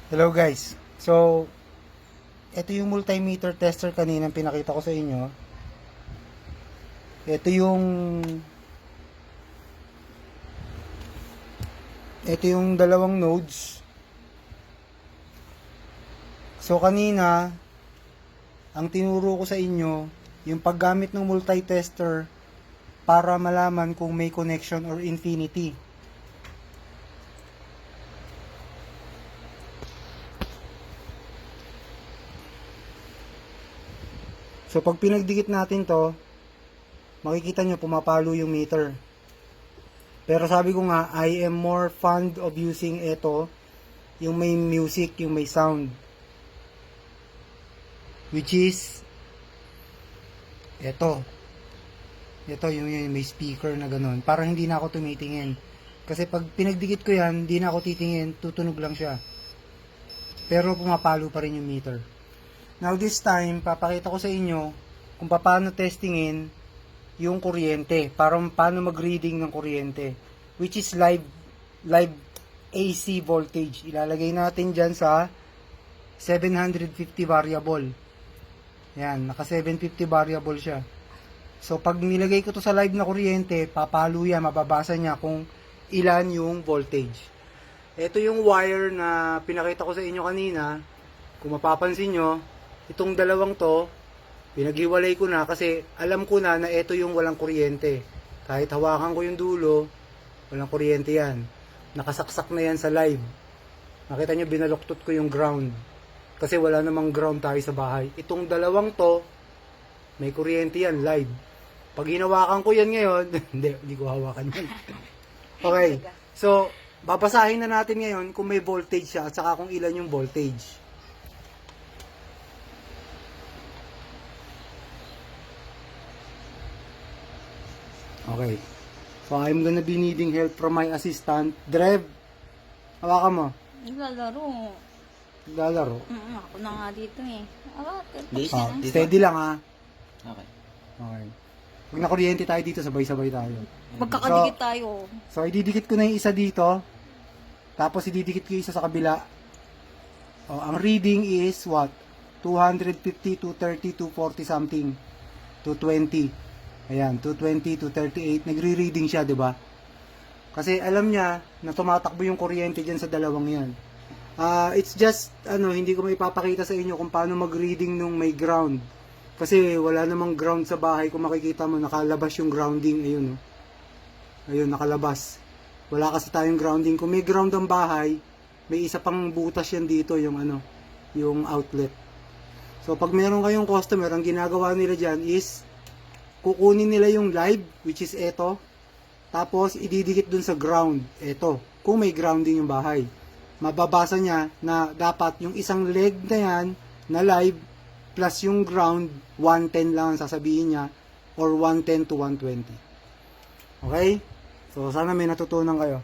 Hello guys. So, ito yung multimeter tester kanina pinakita ko sa inyo. Ito yung dalawang nodes. So kanina, ang tinuro ko sa inyo, yung paggamit ng multi-tester para malaman kung may connection or infinity. So pag pinagdikit natin to, makikita nyo pumapalo yung meter. Pero sabi ko nga, I am more fond of using ito, yung may music, yung may sound. Which is, ito yung may speaker na ganun. Para hindi na ako tumitingin. Kasi pag pinagdikit ko yan, hindi na ako titingin, tutunog lang siya. Pero pumapalo pa rin yung meter. Now this time, papakita ko sa inyo kung paano testingin yung kuryente, paano mag-reading ng kuryente, which is live AC voltage. Ilalagay natin dyan sa 750 variable. Yan, naka 750 variable siya. So pag nilagay ko to sa live na kuryente, papalo yan, mababasa niya kung ilan yung voltage. Ito yung wire na pinakita ko sa inyo kanina. Kung mapapansin nyo, itong dalawang to, pinaghiwalay ko na kasi alam ko na ito yung walang kuryente. Kahit hawakan ko yung dulo, walang kuryente yan. Nakasaksak na yan sa live. Nakita nyo, binaluktot ko yung ground. Kasi wala namang ground tayo sa bahay. Itong dalawang to, may kuryente yan, live. Pag hinawakan ko yan ngayon, hindi ko hawakan yan. Okay, so, babasahin na natin ngayon kung may voltage siya at saka kung ilan yung voltage. Okay. So, I'm gonna be needing help from my assistant. Drev, hawakan mo. Naglalaro. Lalaro. Ako na nga dito eh. Steady lang ha. Okay. Okay. Pag nakuryente tayo dito, sabay-sabay tayo. Magkakadikit tayo. So, ididikit ko na yung isa dito. Tapos, ididikit ko yung isa sa kabila. Ang reading is what? 250, 230, 240 something. 220. Ayan, 220 to 38, nagre-reading siya, 'di ba? Kasi alam niya na tumatakbo yung kuryente diyan sa dalawang 'yan. It's just hindi ko maipapakita sa inyo kung paano mag-reading nung may ground. Kasi wala namang ground sa bahay, kung makikita mo nakalabas yung grounding, ayun oh. Ayun, nakalabas. Wala kasi tayong grounding. Kung may ground ang bahay, may isa pang butas yan dito, yung yung outlet. So pag meron kayong customer, ang ginagawa nila diyan is kukunin nila yung live, which is eto, tapos ididikit dun sa ground, eto, kung may grounding yung bahay. Mababasa niya na dapat yung isang leg na yan, na live, plus yung ground, 110 lang ang sasabihin niya, or 110 to 120. Okay? So, sana may natutunan kayo.